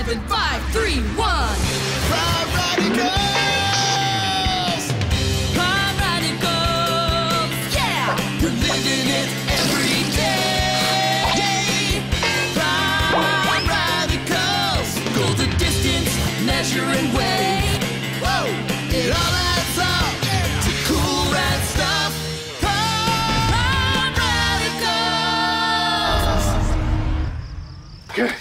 7, 5, 3, 1. Prom radicals! Prom radicals! Yeah! You're living it every day. Prom radicals! Go the distance, measure and weigh. Whoa! It all adds up to cool rad stuff. Prom radicals! Good.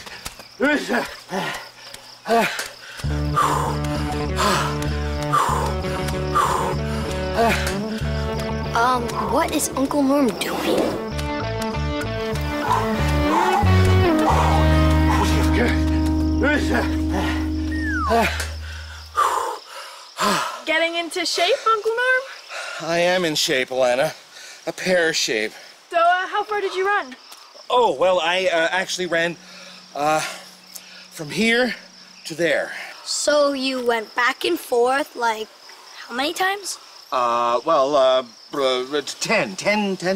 What is Uncle Norm doing? Getting into shape, Uncle Norm? I am in shape, Alana. A pear shape. So, how far did you run? Oh, well, I actually ran from here to there. So you went back and forth, like, how many times? 10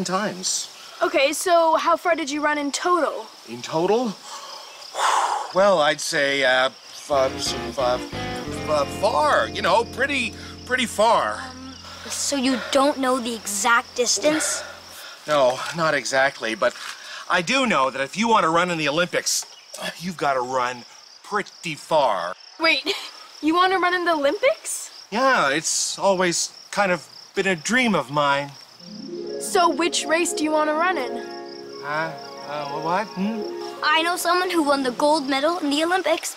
times. Okay, so how far did you run in total? In total? Well, I'd say, far, you know, pretty far. So you don't know the exact distance? No, not exactly, but I do know that if you want to run in the Olympics, you've got to run pretty far. Wait, you want to run in the Olympics? Yeah, it's always kind of been a dream of mine. So which race do you want to run in? What? I know someone who won the gold medal in the Olympics.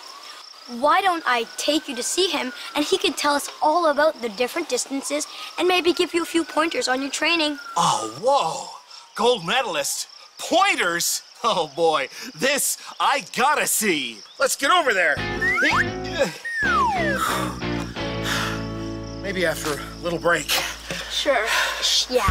Why don't I take you to see him, and he could tell us all about the different distances and maybe give you a few pointers on your training. Oh, whoa! Gold medalist? Pointers? Oh, boy. This I gotta see. Let's get over there. Maybe after a little break. Sure. Yeah.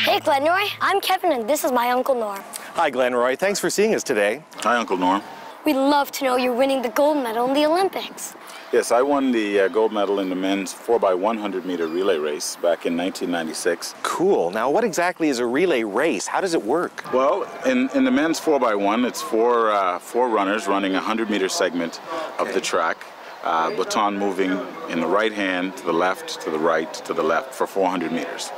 Hey, Glenroy. I'm Kevin, and this is my Uncle Norm. Hi, Glenroy. Thanks for seeing us today. Hi, Uncle Norm. We'd love to know you're winning the gold medal in the Olympics. Yes, I won the gold medal in the men's 4x100-meter relay race back in 1996. Cool. Now, what exactly is a relay race? How does it work? Well, in the men's 4x1, it's four runners running a 100-meter segment of the track, baton moving in the right hand, to the left, to the right, to the left for 400 meters.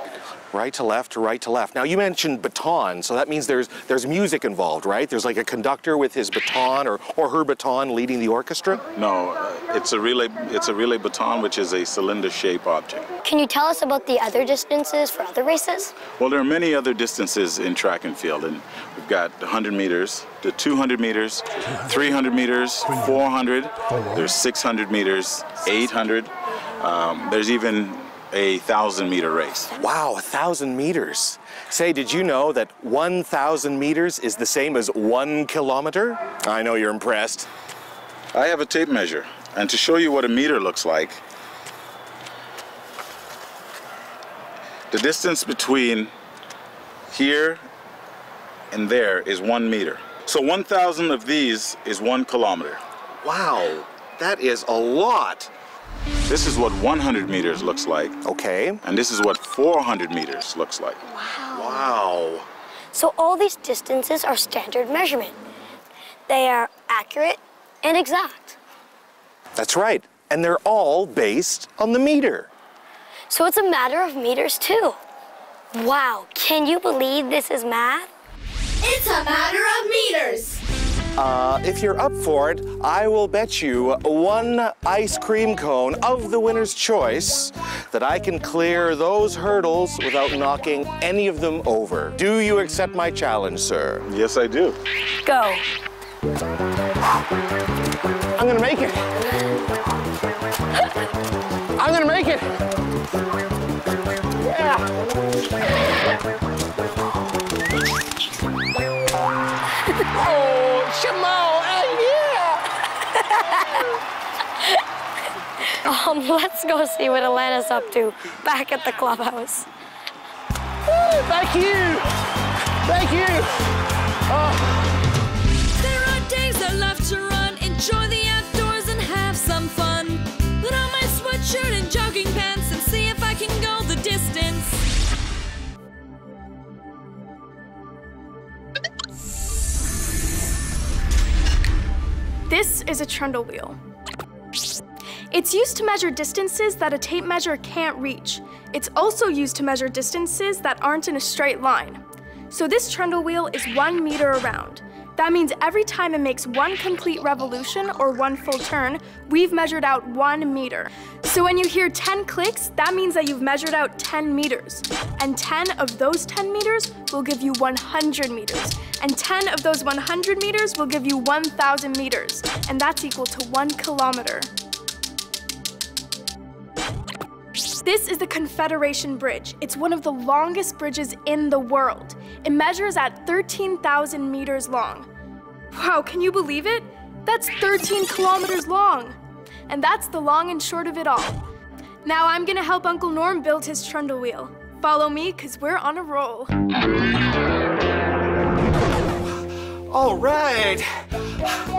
Right to left, to right to left. Now, you mentioned baton, so that means there's music involved, right? There's like a conductor with his baton or her baton leading the orchestra? No, it's a relay baton, which is a cylinder-shaped object. Can you tell us about the other distances for other races? Well, there are many other distances in track and field, and we've got 100 meters, the 200 meters, 300 meters, 400, there's 600 meters, 800, there's even a 1,000-meter race. Wow, 1,000 meters. Say, did you know that 1,000 meters is the same as 1 kilometer? I know you're impressed. I have a tape measure, and to show you what a meter looks like, the distance between here and there is 1 meter. So 1,000 of these is 1 kilometer. Wow, that is a lot. This is what 100 meters looks like. Okay. And this is what 400 meters looks like. Wow. So all these distances are standard measurement. They are accurate and exact. That's right. And they're all based on the meter. So it's a matter of meters too. Wow, can you believe this is math? It's a matter of meters. If you're up for it, I will bet you 1 ice cream cone of the winner's choice that I can clear those hurdles without knocking any of them over. Do you accept my challenge, sir? Yes, I do. Go. I'm gonna make it. I'm gonna make it. Yeah. Oh, Shamo, yeah! Let's go see what Alana's up to back at the clubhouse. Thank you. Thank you. There are days I love to run, enjoy the outdoors and have some fun. Put on my sweatshirt and jogging pants and see if I can go the distance. This is a trundle wheel. It's used to measure distances that a tape measure can't reach. It's also used to measure distances that aren't in a straight line. So this trundle wheel is 1 meter around. That means every time it makes one complete revolution or one full turn, we've measured out 1 meter. So when you hear 10 clicks, that means that you've measured out 10 meters. And 10 of those 10 meters will give you 100 meters. And 10 of those 100 meters will give you 1,000 meters. And that's equal to 1 kilometer. This is the Confederation Bridge. It's one of the longest bridges in the world. It measures at 13,000 meters long. Wow, can you believe it? That's 13 kilometers long. And that's the long and short of it all. Now I'm gonna help Uncle Norm build his trundle wheel. Follow me, cause we're on a roll. All right.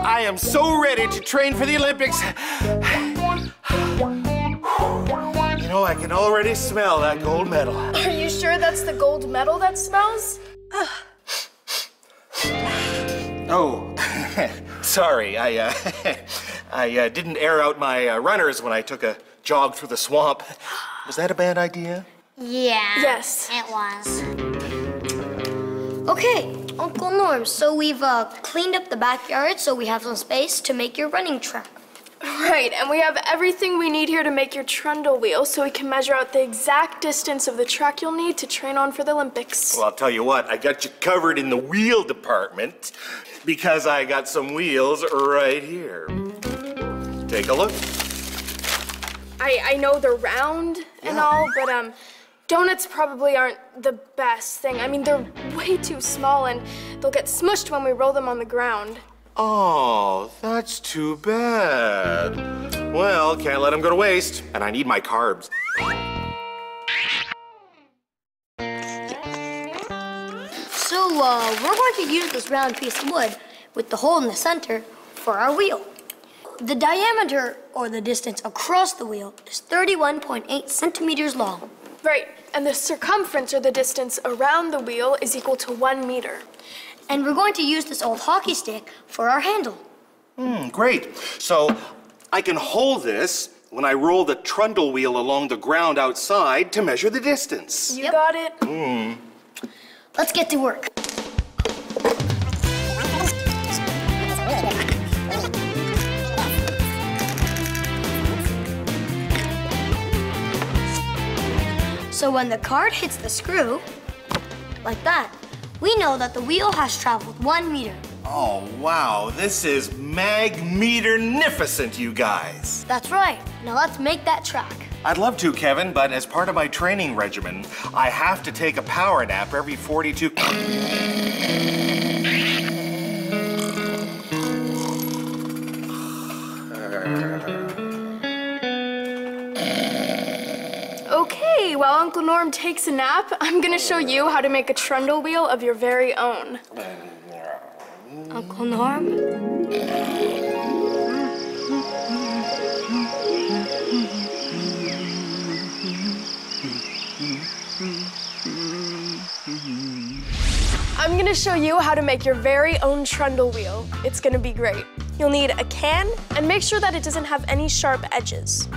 I am so ready to train for the Olympics. You know, I can already smell that gold medal. Are you sure that's the gold medal that smells? Oh, sorry. I didn't air out my runners when I took a jog through the swamp. Was that a bad idea? Yeah. Yes. It was. Okay, Uncle Norm, so we've cleaned up the backyard so we have some space to make your running track. Right, and we have everything we need here to make your trundle wheel so we can measure out the exact distance of the track you'll need to train on for the Olympics. Well, I'll tell you what, I got you covered in the wheel department because I got some wheels right here. Take a look. I know they're round and all, but donuts probably aren't the best thing. I mean, they're way too small and they'll get smushed when we roll them on the ground. Oh, that's too bad. Well, can't let them go to waste, and I need my carbs. So, we're going to use this round piece of wood with the hole in the center for our wheel. The diameter, or the distance across the wheel, is 31.8 centimeters long. Right, and the circumference, or the distance around the wheel, is equal to 1 meter. And we're going to use this old hockey stick for our handle. Great. So I can hold this when I roll the trundle wheel along the ground outside to measure the distance. You got it? Let's get to work. So when the card hits the screw, like that, we know that the wheel has traveled 1 meter. Oh, wow. This is mag-meter-nificent, you guys. That's right. Now let's make that track. I'd love to, Kevin, but as part of my training regimen, I have to take a power nap every 42... Okay, while Uncle Norm takes a nap, I'm gonna show you how to make a trundle wheel of your very own. Uncle Norm? I'm gonna show you how to make your very own trundle wheel. It's gonna be great. You'll need a can, and make sure that it doesn't have any sharp edges.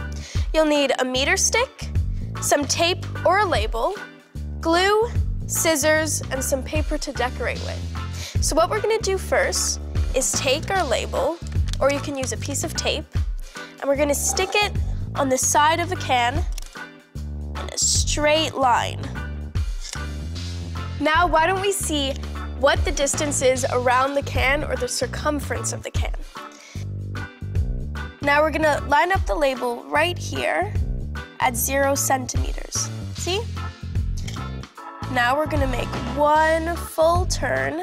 You'll need a meter stick, some tape or a label, glue, scissors, and some paper to decorate with. So what we're gonna do first is take our label, or you can use a piece of tape, and we're gonna stick it on the side of the can in a straight line. Now, why don't we see what the distance is around the can, or the circumference of the can. Now we're gonna line up the label right here at 0 centimeters. See? Now we're gonna make 1 full turn.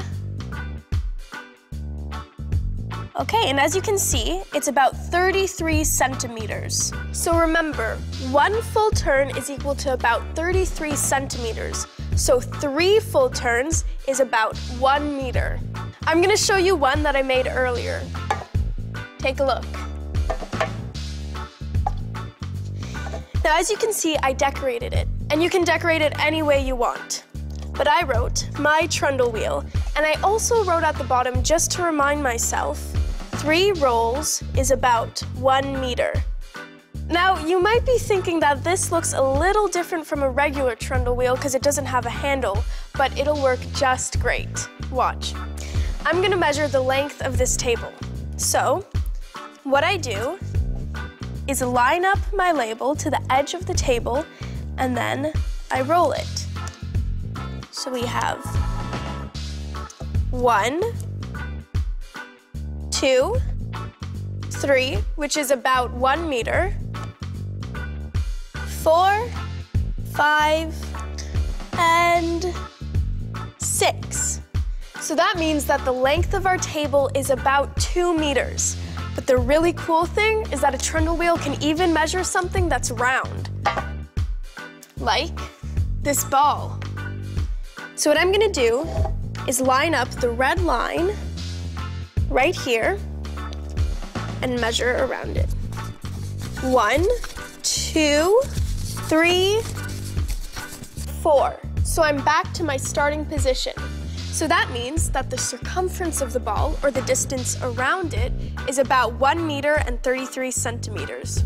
Okay, and as you can see, it's about 33 centimeters. So remember, 1 full turn is equal to about 33 centimeters. So 3 full turns is about 1 meter. I'm gonna show you one that I made earlier. Take a look. Now, as you can see, I decorated it, and you can decorate it any way you want. But I wrote my trundle wheel, and I also wrote at the bottom, just to remind myself, 3 rolls is about 1 meter. Now, you might be thinking that this looks a little different from a regular trundle wheel because it doesn't have a handle, but it'll work just great. Watch. I'm gonna measure the length of this table. So, what I do is line up my label to the edge of the table, and then I roll it. So we have 1, 2, 3, which is about 1 meter, 4, 5, and 6. So that means that the length of our table is about 2 meters. But the really cool thing is that a trundle wheel can even measure something that's round, like this ball. So what I'm gonna do is line up the red line right here and measure around it. 1, 2, 3, 4. So I'm back to my starting position. So that means that the circumference of the ball, or the distance around it, is about 1 meter and 33 centimeters.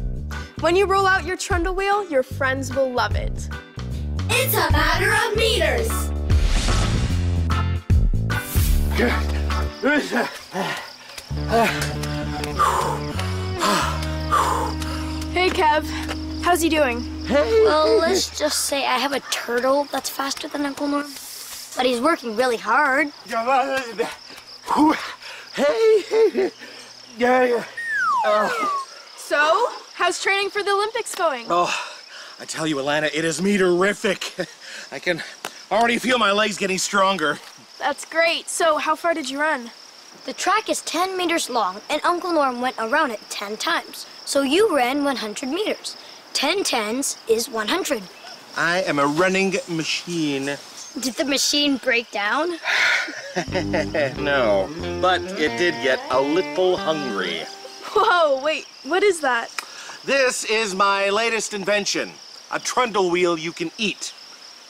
When you roll out your trundle wheel, your friends will love it. It's a matter of meters. Hey, Kev. How's he doing? Well, let's just say I have a turtle that's faster than Uncle Norm. But he's working really hard. Hey. Yeah. So, how's training for the Olympics going? Oh, I tell you, Alana, it is meterific. I can already feel my legs getting stronger. That's great. So, how far did you run? The track is 10 meters long, and Uncle Norm went around it 10 times. So you ran 100 meters. 10 tens is 100. I am a running machine. Did the machine break down? No, but it did get a little hungry. Whoa, wait, what is that? This is my latest invention, a trundle wheel you can eat.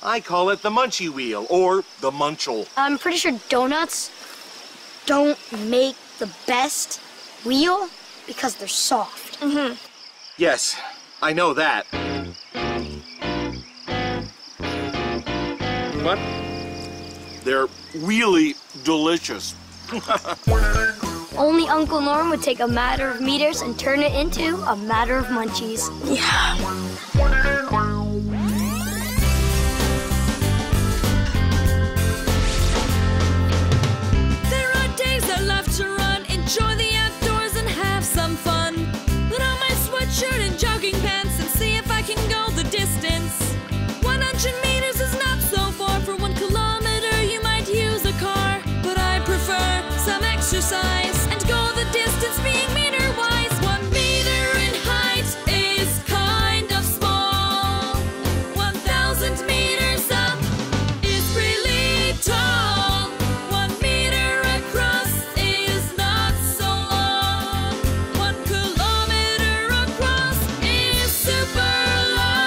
I call it the Munchie Wheel, or the Munchel. I'm pretty sure donuts don't make the best wheel because they're soft. Mm-hmm. Yes, I know that. But they're really delicious. Only Uncle Norm would take a matter of meters and turn it into a matter of munchies. Yeah. There are days I love to run, enjoy the outdoors and have some fun. Put on my sweatshirt and jogging pants and see if I can go the distance. 100 meters is not so far. For 1 kilometer you might use a car, but I prefer some exercise and go the distance being meter-wise. 1 meter in height is kind of small. 1,000 meters up is really tall. 1 meter across is not so long. 1 kilometer across is super long.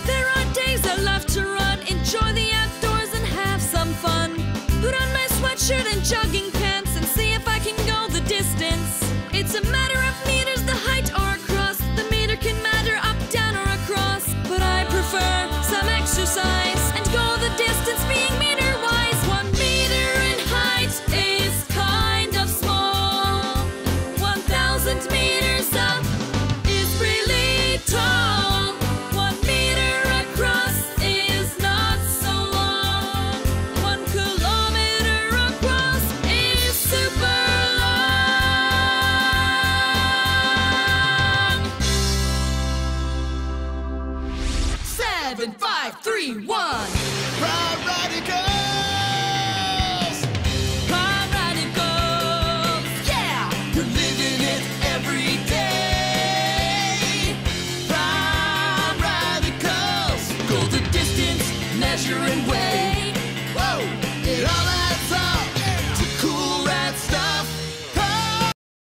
There are days I love to run, enjoy the outdoors and have some fun. Put on my sweatshirt and jogging pants and see if I can go the distance. It's a matter of meters, the height or across. The meter can matter up, down or across, but I prefer some exercise and go the distance being meter-wise. 1 meter in height is kind of small. 1,000 meters up is really tall. 1 meter across is not so long. 1 kilometer across is super long. 7, 5, 3, 1.